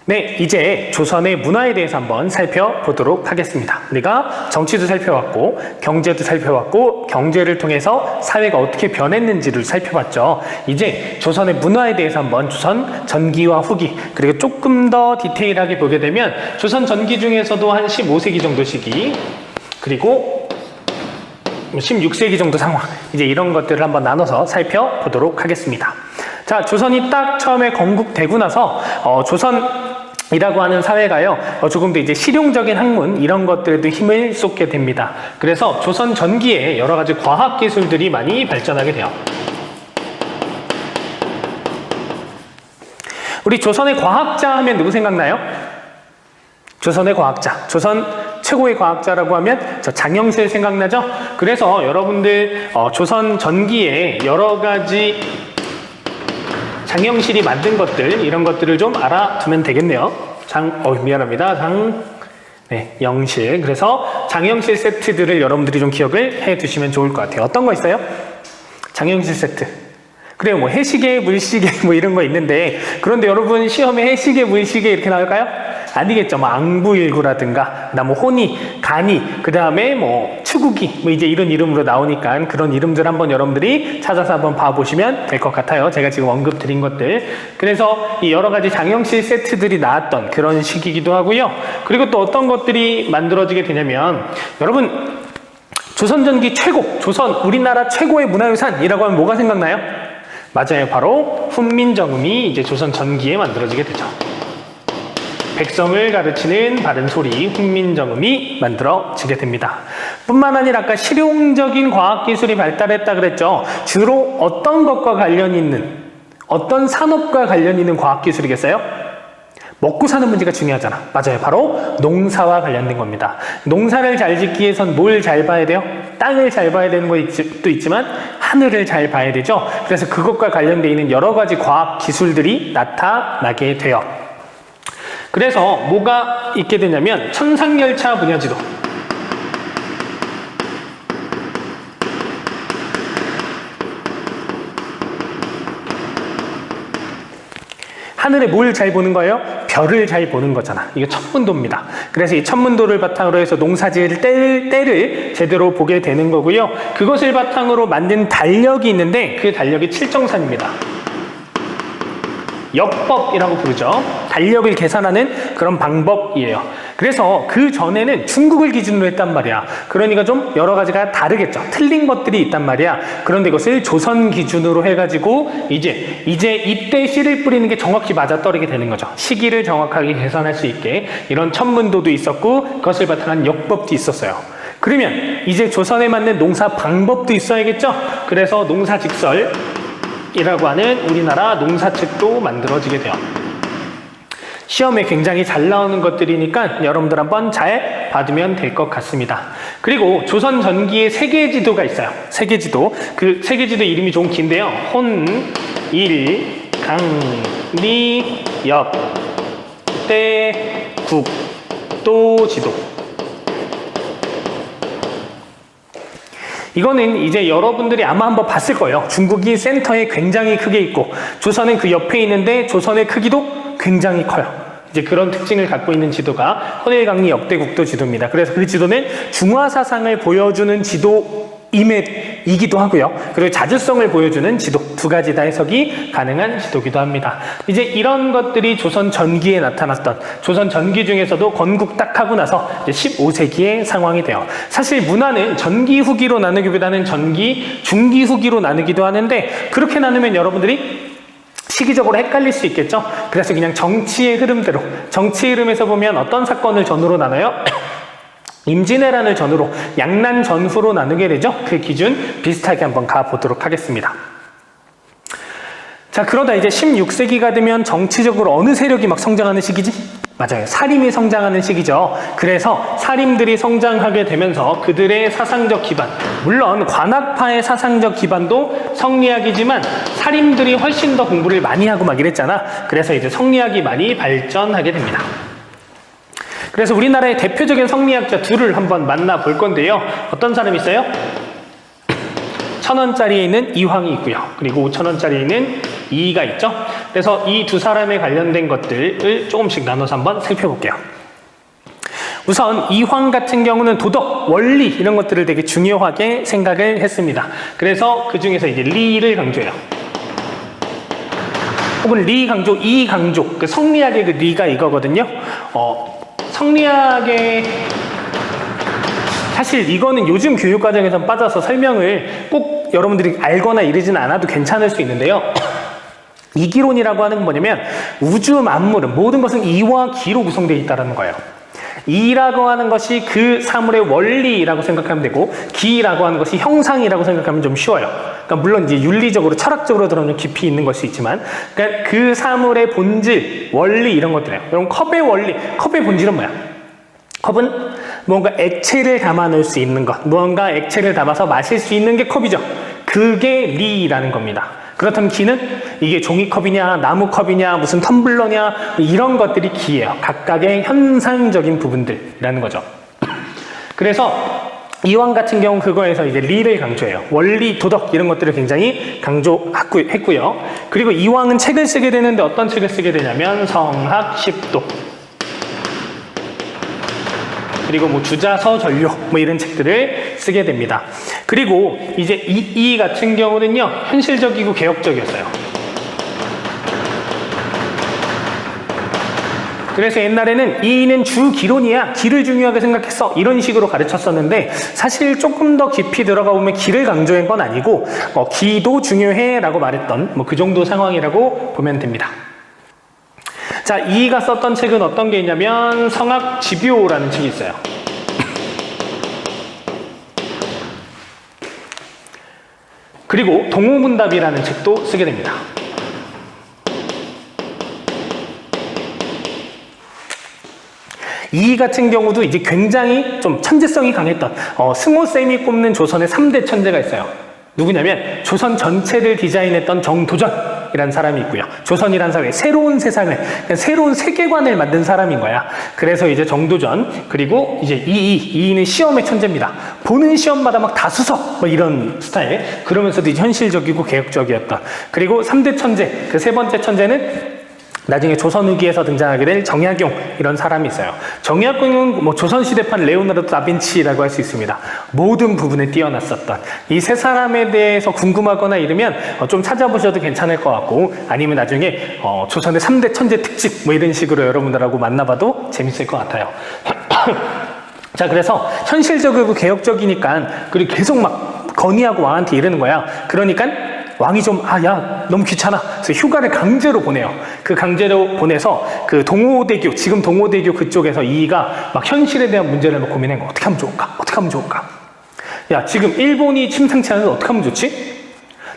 네, 이제 조선의 문화에 대해서 한번 살펴보도록 하겠습니다. 우리가 정치도 살펴봤고 경제도 살펴봤고 경제를 통해서 사회가 어떻게 변했는지를 살펴봤죠. 이제 조선의 문화에 대해서 한번 조선 전기와 후기, 그리고 조금 더 디테일하게 보게 되면 조선 전기 중에서도 한 15세기 정도 시기, 그리고 16세기 정도 상황, 이제 이런 것들을 한번 나눠서 살펴보도록 하겠습니다. 자, 조선이 딱 처음에 건국되고 나서 조선이라고 하는 사회가요, 조금 더 이제 실용적인 학문 이런 것들에도 힘을 쏟게 됩니다. 그래서 조선 전기에 여러 가지 과학 기술들이 많이 발전하게 돼요. 우리 조선의 과학자 하면 누구 생각나요? 조선의 과학자, 조선 최고의 과학자라고 하면 저 장영실 생각나죠? 그래서 여러분들 조선 전기에 여러 가지 장영실이 만든 것들, 이런 것들을 좀 알아두면 되겠네요. 영실. 그래서 장영실 세트들을 여러분들이 좀 기억을 해 두시면 좋을 것 같아요. 어떤 거 있어요? 장영실 세트. 그래요, 뭐 해시계, 물시계 뭐 이런 거 있는데, 그런데 여러분 시험에 해시계, 물시계 이렇게 나올까요? 아니겠죠. 뭐 앙부일구라든가, 그다음 뭐 혼이, 간이, 그 다음에 뭐 추구기, 뭐 이제 이런 이름으로 나오니까 그런 이름들 한번 여러분들이 찾아서 한번 봐보시면 될 것 같아요. 제가 지금 언급 드린 것들. 그래서 이 여러 가지 장영실 세트들이 나왔던 그런 시기이기도 하고요. 그리고 또 어떤 것들이 만들어지게 되냐면, 여러분 조선전기 최고, 조선 우리나라 최고의 문화유산이라고 하면 뭐가 생각나요? 맞아요. 바로 훈민정음이 이제 조선 전기에 만들어지게 되죠. 백성을 가르치는 바른 소리, 훈민정음이 만들어지게 됩니다. 뿐만 아니라 아까 실용적인 과학기술이 발달했다 그랬죠. 주로 어떤 것과 관련 있는, 어떤 산업과 관련 있는 과학기술이겠어요? 먹고 사는 문제가 중요하잖아. 맞아요. 바로 농사와 관련된 겁니다. 농사를 잘 짓기 위해선 뭘 잘 봐야 돼요? 땅을 잘 봐야 되는 것도 있지만 하늘을 잘 봐야 되죠. 그래서 그것과 관련되어 있는 여러 가지 과학 기술들이 나타나게 돼요. 그래서 뭐가 있게 되냐면 천상열차 분야지도, 하늘에 뭘 잘 보는 거예요? 별을 잘 보는 거잖아. 이게 천문도입니다. 그래서 이 천문도를 바탕으로 해서 농사지을 때를 제대로 보게 되는 거고요. 그것을 바탕으로 만든 달력이 있는데 그 달력이 칠정산입니다. 역법이라고 부르죠. 달력을 계산하는 그런 방법이에요. 그래서 그 전에는 중국을 기준으로 했단 말이야. 그러니까 좀 여러 가지가 다르겠죠. 틀린 것들이 있단 말이야. 그런데 이것을 조선 기준으로 해가지고 이제 이때 씨를 뿌리는 게 정확히 맞아떨어지게 되는 거죠. 시기를 정확하게 계산할 수 있게 이런 천문도도 있었고 그것을 바탕한 역법도 있었어요. 그러면 이제 조선에 맞는 농사 방법도 있어야겠죠. 그래서 농사직설 이라고 하는 우리나라 농사책도 만들어지게 돼요. 시험에 굉장히 잘 나오는 것들이니까 여러분들 한번 잘 봐두면 될 것 같습니다. 그리고 조선 전기의 세계지도가 있어요. 세계지도. 그 세계지도 이름이 좀 긴데요. 혼, 일, 강, 리, 역, 대, 국, 도, 지도. 이거는 이제 여러분들이 아마 한번 봤을 거예요. 중국이 센터에 굉장히 크게 있고 조선은 그 옆에 있는데 조선의 크기도 굉장히 커요. 이제 그런 특징을 갖고 있는 지도가 혼일강리 역대국도 지도입니다. 그래서 그 지도는 중화사상을 보여주는 지도임이기도 하고요. 그리고 자주성을 보여주는 지도, 두 가지 다 해석이 가능한 지도기도 합니다. 이제 이런 것들이 조선 전기에 나타났던, 조선 전기 중에서도 건국 딱 하고 나서 이제 15세기의 상황이 돼요. 사실 문화는 전기 후기로 나누기보다는 전기 중기 후기로 나누기도 하는데, 그렇게 나누면 여러분들이 시기적으로 헷갈릴 수 있겠죠. 그래서 그냥 정치의 흐름대로, 정치의 흐름에서 보면 어떤 사건을 전후로 나눠요? 임진왜란을 전후로, 양난 전후로 나누게 되죠. 그 기준 비슷하게 한번 가보도록 하겠습니다. 자, 그러다 이제 16세기가 되면 정치적으로 어느 세력이 막 성장하는 시기지? 맞아요. 사림이 성장하는 시기죠. 그래서 사림들이 성장하게 되면서 그들의 사상적 기반, 물론 관학파의 사상적 기반도 성리학이지만 사림들이 훨씬 더 공부를 많이 하고 막 이랬잖아. 그래서 이제 성리학이 많이 발전하게 됩니다. 그래서 우리나라의 대표적인 성리학자 둘을 한번 만나볼 건데요. 어떤 사람이 있어요? 1,000원짜리에 있는 이황이 있고요. 그리고 5,000원짜리에 있는 이이가 있죠. 그래서 이 두 사람에 관련된 것들을 조금씩 나눠서 한번 살펴볼게요. 우선 이황 같은 경우는 도덕, 원리 이런 것들을 되게 중요하게 생각을 했습니다. 그래서 그 중에서 이제 리를 강조해요. 혹은 리 강조, 이 강조, 그 성리학의 그 리가 이거거든요. 성리학의 사실 이거는 요즘 교육과정에서 빠져서 설명을 꼭 여러분들이 알거나 이러지는 않아도 괜찮을 수 있는데요. 이기론이라고 하는 건 뭐냐면 우주 만물은 모든 것은 이와 기로 구성되어 있다는 거예요. 이라고 하는 것이 그 사물의 원리라고 생각하면 되고 기라고 하는 것이 형상이라고 생각하면 좀 쉬워요. 그러니까 물론 이제 윤리적으로 철학적으로 들어오면 깊이 있는 걸 수 있지만 그러니까 그 사물의 본질, 원리 이런 것들이에요. 그럼 컵의 원리, 컵의 본질은 뭐야? 컵은 뭔가 액체를 담아 놓을 수 있는 것, 무언가 액체를 담아서 마실 수 있는 게 컵이죠. 그게 리라는 겁니다. 그렇다면 기는 이게 종이컵이냐 나무컵이냐 무슨 텀블러냐 이런 것들이 기예요. 각각의 현상적인 부분들이라는 거죠. 그래서 이황 같은 경우 그거에서 이제 리를 강조해요. 원리, 도덕 이런 것들을 굉장히 강조했고요. 그리고 이황은 책을 쓰게 되는데 어떤 책을 쓰게 되냐면 성학, 십도 그리고 뭐 주자서, 전료 뭐 이런 책들을 쓰게 됩니다. 그리고 이제 이 같은 경우는요 현실적이고 개혁적이었어요. 그래서 옛날에는 이는 주기론이야, 기를 중요하게 생각했어 이런 식으로 가르쳤었는데 사실 조금 더 깊이 들어가 보면 기를 강조한 건 아니고 기도 중요해 라고 말했던 뭐 그 정도 상황이라고 보면 됩니다. 자, 이가 썼던 책은 어떤 게 있냐면 성학집요라는 책이 있어요. 그리고 동호문답이라는 책도 쓰게 됩니다. 이 같은 경우도 이제 굉장히 좀 천재성이 강했던 승호쌤이 꼽는 조선의 3대 천재가 있어요. 누구냐면 조선 전체를 디자인했던 정도전이라는 사람이 있고요. 조선이라는 사회에 새로운 세상을, 새로운 세계관을 만든 사람인 거야. 그래서 이제 정도전, 그리고 이제 이는 시험의 천재입니다. 보는 시험마다 막 다수석 뭐 이런 스타일. 그러면서도 이제 현실적이고 개혁적이었던. 그리고 3대 천재, 그 세 번째 천재는 나중에 조선 후기에서 등장하게 될 정약용 이런 사람이 있어요. 정약용은 뭐 조선시대판 레오나르도 다빈치라고 할 수 있습니다. 모든 부분에 뛰어났었던 이 세 사람에 대해서 궁금하거나 이러면 좀 찾아보셔도 괜찮을 것 같고 아니면 나중에 조선의 3대 천재 특집 뭐 이런 식으로 여러분들하고 만나봐도 재밌을 것 같아요. 자, 그래서 현실적이고 개혁적이니까 그리고 계속 막 건의하고 왕한테 이러는 거야. 그러니까 왕이 좀, 야, 너무 귀찮아. 그래서 휴가를 강제로 보내요. 그 강제로 보내서 그 동호대교, 지금 동호대교 그쪽에서 이가 막 현실에 대한 문제를 막 고민한 거. 어떻게 하면 좋을까? 어떻게 하면 좋을까? 야, 지금 일본이 침상치 않은데 어떻게 하면 좋지?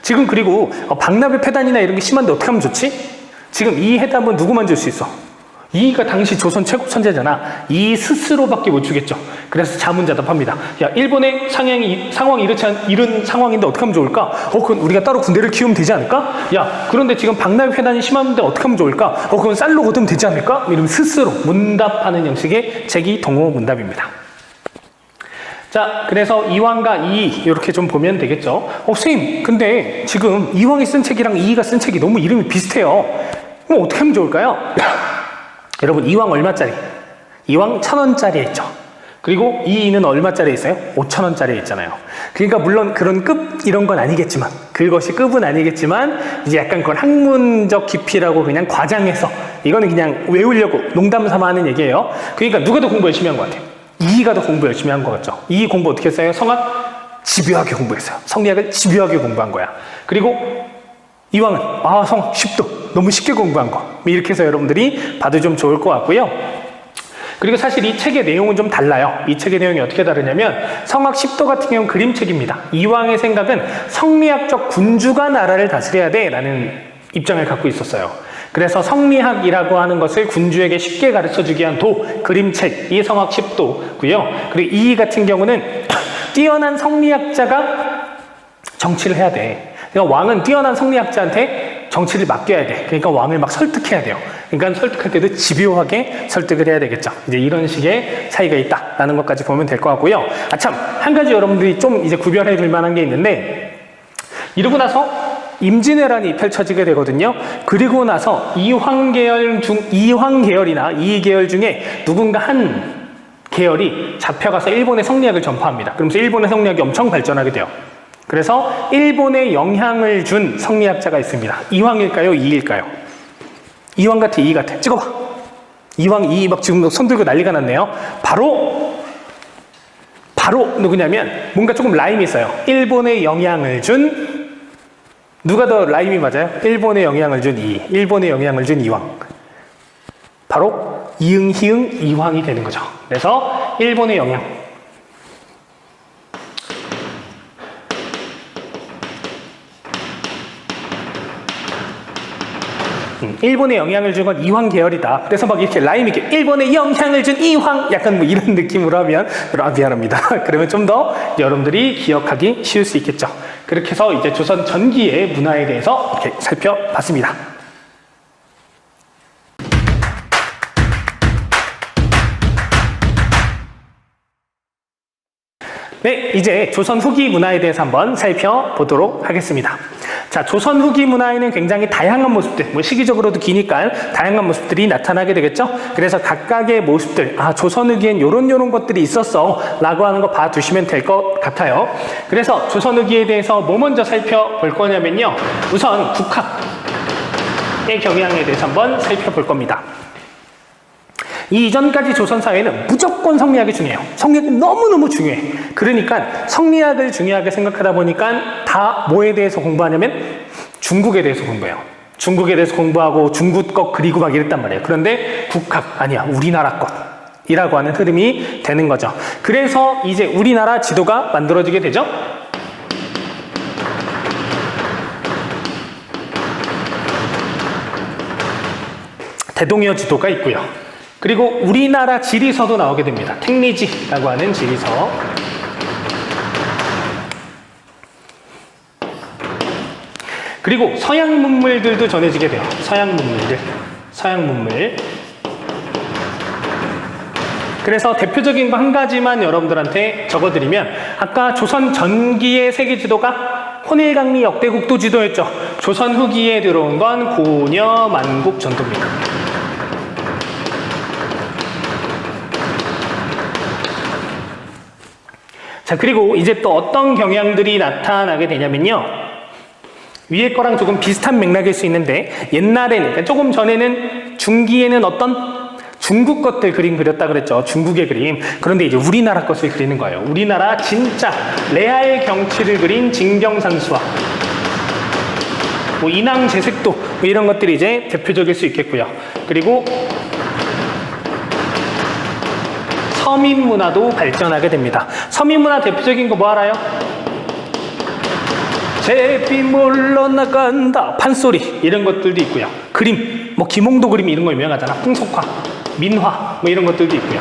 지금 그리고 박나베 폐단이나 이런 게 심한데 어떻게 하면 좋지? 지금 이 해답은 누구만 줄 수 있어? 이가 당시 조선 최고 천재잖아. 이 스스로밖에 못 주겠죠. 그래서 자문자답합니다. 야, 일본의 상황이 이런 상황인데 어떻게 하면 좋을까? 그건 우리가 따로 군대를 키우면 되지 않을까? 야, 그런데 지금 박나비 회단이 심한데 어떻게 하면 좋을까? 그건 쌀로 거두면 되지 않을까? 이러면 스스로 문답하는 형식의 책이 동호문답입니다. 자, 그래서 이황과 이 이렇게 좀 보면 되겠죠. 선생님, 근데 지금 이황이 쓴 책이랑 이가 쓴 책이 너무 이름이 비슷해요. 그럼 어떻게 하면 좋을까요? 여러분, 이황 얼마짜리? 이황 1,000원짜리에 있죠. 그리고 이는 얼마짜리에 있어요? 5,000원짜리에 있잖아요. 그러니까 물론 그런 급 이런 건 아니겠지만, 그것이 급은 아니겠지만 이제 약간 그건 학문적 깊이라고 그냥 과장해서 이거는 그냥 외우려고 농담 삼아 하는 얘기예요. 그러니까 누가 더 공부 열심히 한 것 같아요? 이가 더 공부 열심히 한 것 같죠. 이 공부 어떻게 했어요? 성학 집요하게 공부했어요. 성리학을 집요하게 공부한 거야. 그리고 이황은 성학 쉽도 너무 쉽게 공부한 거. 이렇게 해서 여러분들이 봐도 좀 좋을 것 같고요. 그리고 사실 이 책의 내용은 좀 달라요. 이 책의 내용이 어떻게 다르냐면 성학 십도 같은 경우는 그림책입니다. 이황의 생각은 성리학적 군주가 나라를 다스려야 돼 라는 입장을 갖고 있었어요. 그래서 성리학이라고 하는 것을 군주에게 쉽게 가르쳐주기 위한 그림책이 성학 십도고요. 그리고 이 같은 경우는 뛰어난 성리학자가 정치를 해야 돼. 그러니까 왕은 뛰어난 성리학자한테 정치를 맡겨야 돼. 그러니까 왕을 막 설득해야 돼요. 그러니까 설득할 때도 집요하게 설득을 해야 되겠죠. 이제 이런 식의 차이가 있다라는 것까지 보면 될 것 같고요. 참, 한 가지 여러분들이 좀 이제 구별해 줄 만한 게 있는데, 이러고 나서 임진왜란이 펼쳐지게 되거든요. 그리고 나서 이황 계열이나 이계열 중에 누군가 한 계열이 잡혀가서 일본의 성리학을 전파합니다. 그러면서 일본의 성리학이 엄청 발전하게 돼요. 그래서 일본에 영향을 준 성리학자가 있습니다. 이황일까요? 이일까요? 이황 같아, 이 같아? 찍어봐. 이황, 이 막 지금 손 들고 난리가 났네요. 바로 누구냐면 뭔가 조금 라임이 있어요. 일본에 영향을 준 누가 더 라임이 맞아요? 일본에 영향을 준 일본에 영향을 준 이황. 바로 이응, 희응, 이황이 되는 거죠. 그래서 일본의 영향. 일본에 영향을 준 건 이황 계열이다. 그래서 막 이렇게 라임 있게 일본에 영향을 준 이황 약간 뭐 이런 느낌으로 하면 미안합니다. 그러면 좀 더 여러분들이 기억하기 쉬울 수 있겠죠. 그렇게 해서 이제 조선 전기의 문화에 대해서 이렇게 살펴봤습니다. 네, 이제 조선 후기 문화에 대해서 한번 살펴보도록 하겠습니다. 자, 조선 후기 문화에는 굉장히 다양한 모습들, 시기적으로도 기니까 다양한 모습들이 나타나게 되겠죠? 그래서 각각의 모습들, 조선 후기엔 요런 것들이 있었어 라고 하는 거 봐두시면 될 것 같아요. 그래서 조선 후기에 대해서 뭐 먼저 살펴볼 거냐면요. 우선 국학의 경향에 대해서 한번 살펴볼 겁니다. 이 이전까지 조선 사회는 무조건 성리학이 중요해요. 성리학이 너무너무 중요해. 그러니까 성리학을 중요하게 생각하다 보니까 다 뭐에 대해서 공부하냐면 중국에 대해서 공부해요. 중국에 대해서 공부하고 중국 것 그리고 막 이랬단 말이에요. 그런데 국학 아니야. 우리나라 것이라고 하는 흐름이 되는 거죠. 그래서 이제 우리나라 지도가 만들어지게 되죠. 대동여 지도가 있고요. 그리고 우리나라 지리서도 나오게 됩니다. 택리지라고 하는 지리서. 그리고 서양 문물들도 전해지게 돼요. 서양 문물. 그래서 대표적인 거 한 가지만 여러분들한테 적어드리면 아까 조선 전기의 세계 지도가 혼일강리 역대국도 지도였죠. 조선 후기에 들어온 건 고려 만국 전도입니다. 자, 그리고 이제 또 어떤 경향들이 나타나게 되냐면요. 위에 거랑 조금 비슷한 맥락일 수 있는데 옛날에는, 그러니까 조금 전에는 중기에는 어떤 중국 것들 그림 그렸다 그랬죠. 중국의 그림. 그런데 이제 우리나라 것을 그리는 거예요. 우리나라 진짜 레알 경치를 그린 진경산수화. 인왕제색도 이런 것들이 이제 대표적일 수 있겠고요. 그리고 서민문화도 발전하게 됩니다. 서민문화 대표적인 거 뭐 알아요? 제비 물러나간다 판소리 이런 것들도 있고요. 그림, 김홍도 그림 이런 거 유명하잖아. 풍속화, 민화 이런 것들도 있고요.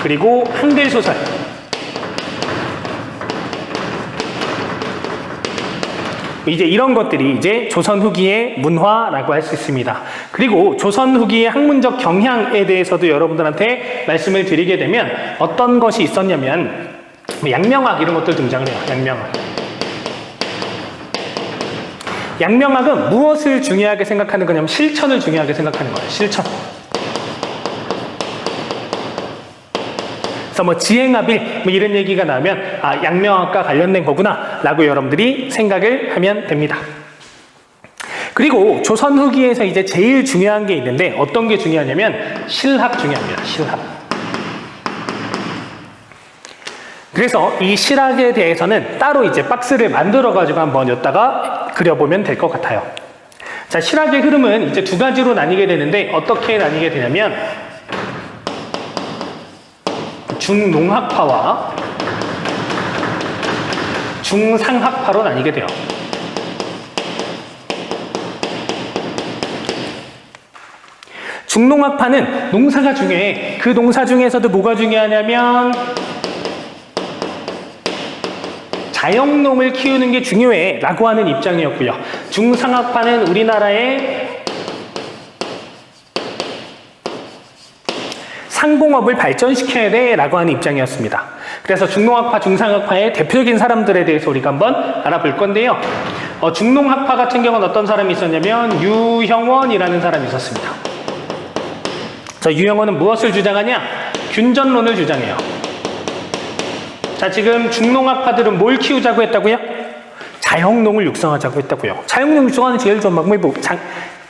그리고 한글 소설. 이제 이런 것들이 이제 조선 후기의 문화라고 할 수 있습니다. 그리고 조선 후기의 학문적 경향에 대해서도 여러분들한테 말씀을 드리게 되면 어떤 것이 있었냐면 양명학 이런 것들 등장을 해요. 양명학은 무엇을 중요하게 생각하는 거냐면 실천을 중요하게 생각하는 거예요. 실천. 그래서 지행합일 이런 얘기가 나오면 양명학과 관련된 거구나 라고 여러분들이 생각을 하면 됩니다. 그리고 조선 후기에서 이제 제일 중요한 게 있는데 어떤 게 중요하냐면 실학 중요합니다. 실학. 그래서 이 실학에 대해서는 따로 이제 박스를 만들어 가지고 한번 여기다가 그려보면 될 것 같아요. 자, 실학의 흐름은 이제 두 가지로 나뉘게 되는데 어떻게 나뉘게 되냐면 중농학파와 중상학파로 나뉘게 돼요. 중농학파는 농사가 중요해. 그 농사 중에서도 뭐가 중요하냐면 자영농을 키우는 게 중요해 라고 하는 입장이었고요. 중상학파는 우리나라의 상공업을 발전시켜야 돼 라고 하는 입장이었습니다. 그래서 중농학파, 중상학파의 대표적인 사람들에 대해서 우리가 한번 알아볼 건데요. 중농학파 같은 경우는 어떤 사람이 있었냐면 유형원이라는 사람이 있었습니다. 자, 유형원은 무엇을 주장하냐? 균전론을 주장해요. 자, 지금 중농학파들은 뭘 키우자고 했다고요? 자영농을 육성하자고 했다고요. 자영농 육성하는 제일 좋은 방법이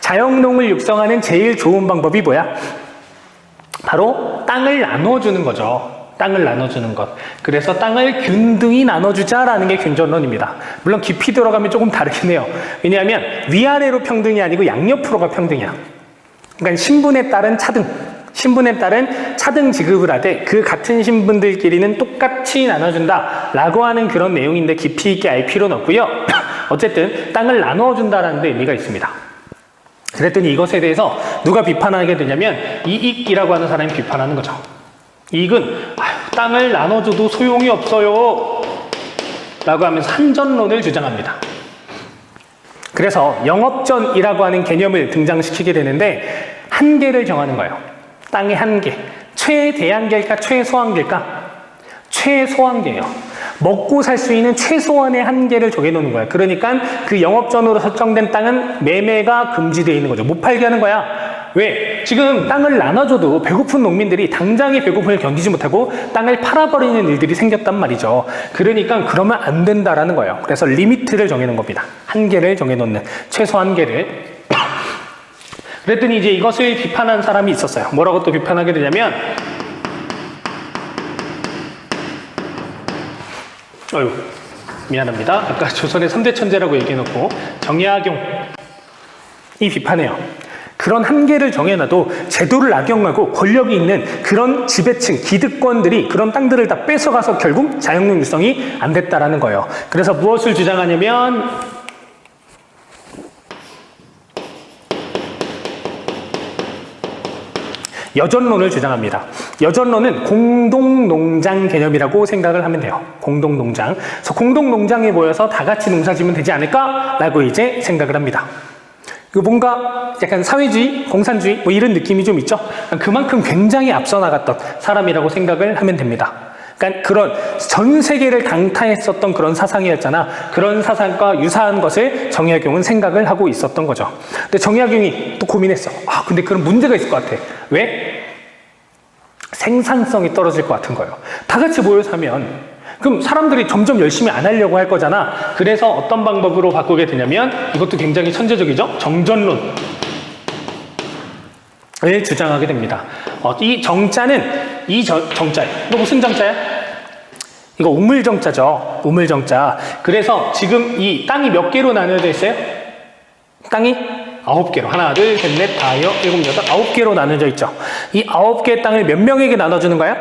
자영농을 육성하는 제일 좋은 방법이 뭐야? 바로 땅을 나눠주는 거죠. 땅을 나눠주는 것. 그래서 땅을 균등히 나눠주자라는 게 균전론입니다. 물론 깊이 들어가면 조금 다르긴 해요. 왜냐하면 위아래로 평등이 아니고 양옆으로가 평등이야. 그러니까 신분에 따른 차등 지급을 하되 그 같은 신분들끼리는 똑같이 나눠준다라고 하는 그런 내용인데 깊이 있게 알 필요는 없고요. 어쨌든 땅을 나눠준다라는 데 의미가 있습니다. 그랬더니 이것에 대해서 누가 비판하게 되냐면 이익이라고 하는 사람이 비판하는 거죠. 이익은 땅을 나눠줘도 소용이 없어요 라고 하면서 한전론을 주장합니다. 그래서 영업전이라고 하는 개념을 등장시키게 되는데 한계를 정하는 거예요. 땅의 한계. 최대한계일까 최소한계일까? 최소한계예요. 먹고 살 수 있는 최소한의 한계를 정해놓는 거야. 그러니까 그 영업전으로 설정된 땅은 매매가 금지되어 있는 거죠. 못 팔게 하는 거야. 왜? 지금 땅을 나눠줘도 배고픈 농민들이 당장의 배고픔을 견디지 못하고 땅을 팔아버리는 일들이 생겼단 말이죠. 그러니까 그러면 안 된다라는 거예요. 그래서 리미트를 정해놓은 겁니다. 한계를 정해놓는 최소 한계를. 그랬더니 이제 이것을 비판한 사람이 있었어요. 뭐라고 또 비판하게 되냐면 미안합니다. 아까 조선의 3대 천재라고 얘기해놓고 정약용이 비판해요. 그런 한계를 정해놔도 제도를 악용하고 권력이 있는 그런 지배층, 기득권들이 그런 땅들을 다 뺏어가서 결국 자영농 육성이 안 됐다라는 거예요. 그래서 무엇을 주장하냐면 여전론을 주장합니다. 여전론은 공동농장 개념이라고 생각을 하면 돼요. 공동농장. 그래서 공동농장에 모여서 다 같이 농사지면 되지 않을까라고 이제 생각을 합니다. 뭔가 약간 사회주의, 공산주의 뭐 이런 느낌이 좀 있죠. 그만큼 굉장히 앞서 나갔던 사람이라고 생각을 하면 됩니다. 그러니까 그런 전 세계를 강타했었던 그런 사상이었잖아. 그런 사상과 유사한 것을 정약용은 생각을 하고 있었던 거죠. 근데 정약용이 또 고민했어. 근데 그런 문제가 있을 것 같아. 왜? 생산성이 떨어질 것 같은 거예요. 다 같이 모여서 하면 그럼 사람들이 점점 열심히 안 하려고 할 거잖아. 그래서 어떤 방법으로 바꾸게 되냐면 이것도 굉장히 천재적이죠. 정전론을 주장하게 됩니다. 이 정자는 정자예요. 이거 무슨 정자야? 이거 우물정자죠. 우물정자. 그래서 지금 이 땅이 몇 개로 나눠져 있어요? 땅이 9개로. 하나, 둘, 셋, 넷, 다, 여, 일곱, 여덟, 9개로 나눠져 있죠. 이 9개의 땅을 몇 명에게 나눠주는 거야?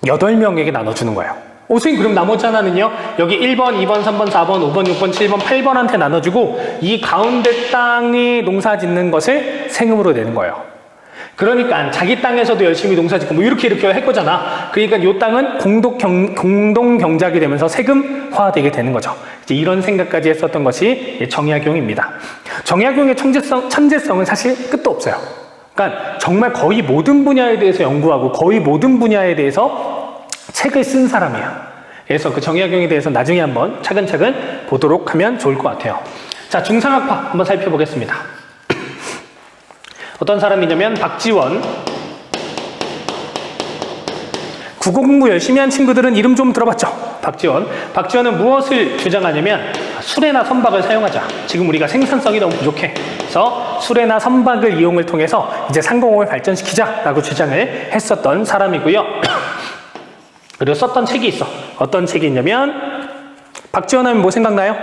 8명에게 나눠주는 거예요. 선생님 그럼 나머지 하나는요? 여기 1번, 2번, 3번, 4번, 5번, 6번, 7번, 8번한테 나눠주고 이 가운데 땅에 농사 짓는 것을 세금으로 내는 거예요. 그러니까 자기 땅에서도 열심히 농사 짓고 뭐 이렇게 할 거잖아. 그러니까 이 땅은 공동 경작이 되면서 세금화되게 되는 거죠. 이제 이런 생각까지 했었던 것이 정약용입니다. 정약용의 천재성은 사실 끝도 없어요. 그러니까 정말 거의 모든 분야에 대해서 연구하고 거의 모든 분야에 대해서 책을 쓴 사람이에요. 그래서 그 정약용에 대해서 나중에 한번 차근차근 보도록 하면 좋을 것 같아요. 자, 중상학파 한번 살펴보겠습니다. 어떤 사람이냐면 박지원. 국어 공부 열심히 한 친구들은 이름 좀 들어봤죠? 박지원. 박지원은 무엇을 주장하냐면 수레나 선박을 사용하자. 지금 우리가 생산성이 너무 부족해. 그래서 수레나 선박을 이용을 통해서 이제 상공업을 발전시키자라고 주장을 했었던 사람이고요. 그리고 썼던 책이 있어. 어떤 책이 있냐면 박지원 하면 뭐 생각나요?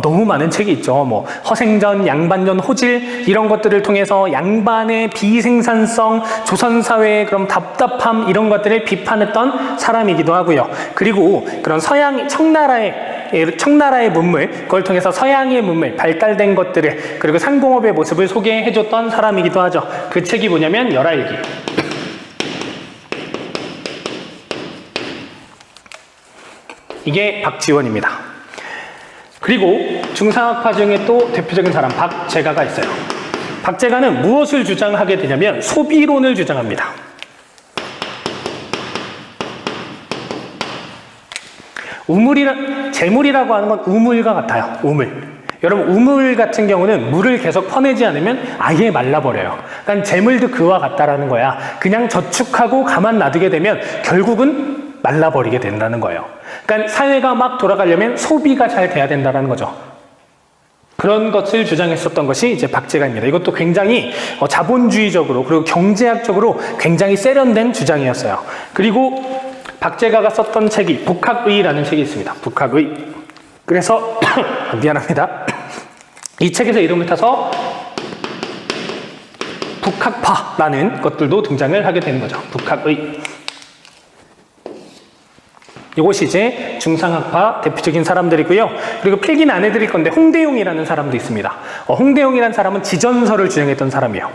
너무 많은 책이 있죠. 뭐 허생전, 양반전, 호질 이런 것들을 통해서 양반의 비생산성, 조선사회의 그런 답답함 이런 것들을 비판했던 사람이기도 하고요. 그리고 그런 청나라의 문물, 그걸 통해서 서양의 문물, 발달된 것들을 그리고 상공업의 모습을 소개해줬던 사람이기도 하죠. 그 책이 뭐냐면 열하일기. 이게 박지원입니다. 그리고 중상학파 중에 또 대표적인 사람 박제가가 있어요. 박제가는 무엇을 주장하게 되냐면 소비론을 주장합니다. 재물이라고 하는 건 우물과 같아요. 우물. 여러분, 우물 같은 경우는 물을 계속 퍼내지 않으면 아예 말라버려요. 그러니까 재물도 그와 같다라는 거야. 그냥 저축하고 가만 놔두게 되면 결국은 말라버리게 된다는 거예요. 그러니까 사회가 막 돌아가려면 소비가 잘 돼야 된다는 거죠. 그런 것을 주장했었던 것이 이제 박제가입니다. 이것도 굉장히 자본주의적으로 그리고 경제학적으로 굉장히 세련된 주장이었어요. 그리고 박제가가 썼던 책이 북학의라는 책이 있습니다. 북학의. 그래서 미안합니다. 이 책에서 이름을 타서 북학파라는 것들도 등장을 하게 되는 거죠. 북학의. 이것이 이제 중상학파 대표적인 사람들이고요. 그리고 필기는 안 해드릴 건데 홍대용이라는 사람도 있습니다. 홍대용이라는 사람은 지전설을 주장했던 사람이에요.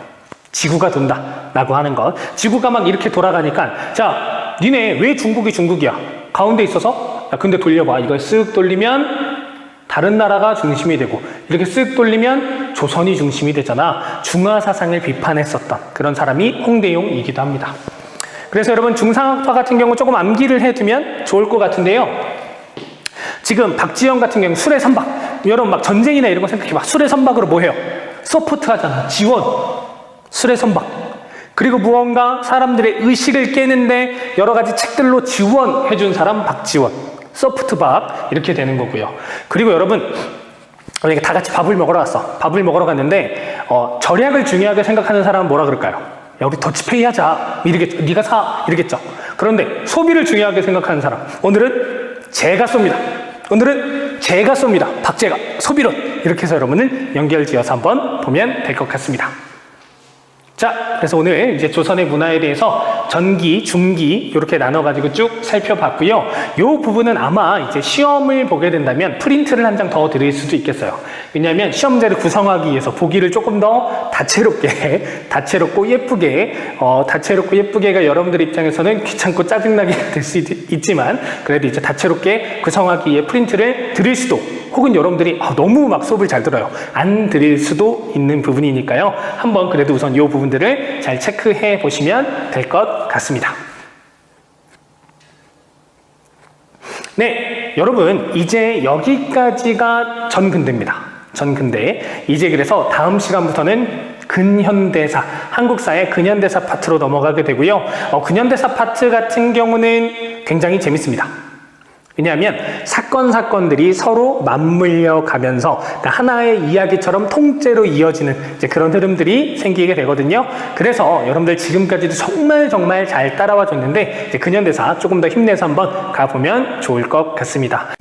지구가 돈다 라고 하는 것. 지구가 막 이렇게 돌아가니까 자, 니네 왜 중국이 중국이야? 가운데 있어서? 야, 근데 돌려봐. 이걸 쓱 돌리면 다른 나라가 중심이 되고 이렇게 쓱 돌리면 조선이 중심이 되잖아. 중화사상을 비판했었던 그런 사람이 홍대용이기도 합니다. 그래서 여러분 중상학파 같은 경우 조금 암기를 해두면 좋을 것 같은데요. 지금 박지영 같은 경우 술의 선박. 여러분 막 전쟁이나 이런 거 생각해봐. 술의 선박으로 뭐 해요? 서포트 하잖아. 지원. 술의 선박. 그리고 무언가 사람들의 의식을 깨는데 여러 가지 책들로 지원해준 사람 박지원. 서포트박. 이렇게 되는 거고요. 그리고 여러분 우리가 다 같이 밥을 먹으러 갔어. 밥을 먹으러 갔는데 절약을 중요하게 생각하는 사람은 뭐라 그럴까요? 야, 우리 더치페이 하자. 이러겠죠. 네가 사. 이러겠죠. 그런데 소비를 중요하게 생각하는 사람. 오늘은 제가 쏩니다. 오늘은 제가 쏩니다. 박제가. 소비론. 이렇게 해서 여러분을 연결지어서 한번 보면 될 것 같습니다. 자, 그래서 오늘 이제 조선의 문화에 대해서 전기, 중기 이렇게 나눠가지고 쭉 살펴봤고요. 이 부분은 아마 이제 시험을 보게 된다면 프린트를 한 장 더 드릴 수도 있겠어요. 왜냐하면 시험지를 구성하기 위해서 보기를 조금 더 다채롭고 예쁘게가 여러분들 입장에서는 귀찮고 짜증나게 될 수 있지만 그래도 이제 다채롭게 구성하기 위해 프린트를 드릴 수도 혹은 여러분들이 너무 막 수업을 잘 들어요. 안 드릴 수도 있는 부분이니까요. 한번 그래도 우선 이 부분들을 잘 체크해 보시면 될 것 같습니다. 네, 여러분 이제 여기까지가 전근대입니다. 전근대. 이제 그래서 다음 시간부터는 근현대사, 한국사의 근현대사 파트로 넘어가게 되고요. 근현대사 파트 같은 경우는 굉장히 재밌습니다. 왜냐하면 사건들이 서로 맞물려 가면서 하나의 이야기처럼 통째로 이어지는 이제 그런 흐름들이 생기게 되거든요. 그래서 여러분들 지금까지도 정말 잘 따라와 줬는데 이제 근현대사 조금 더 힘내서 한번 가보면 좋을 것 같습니다.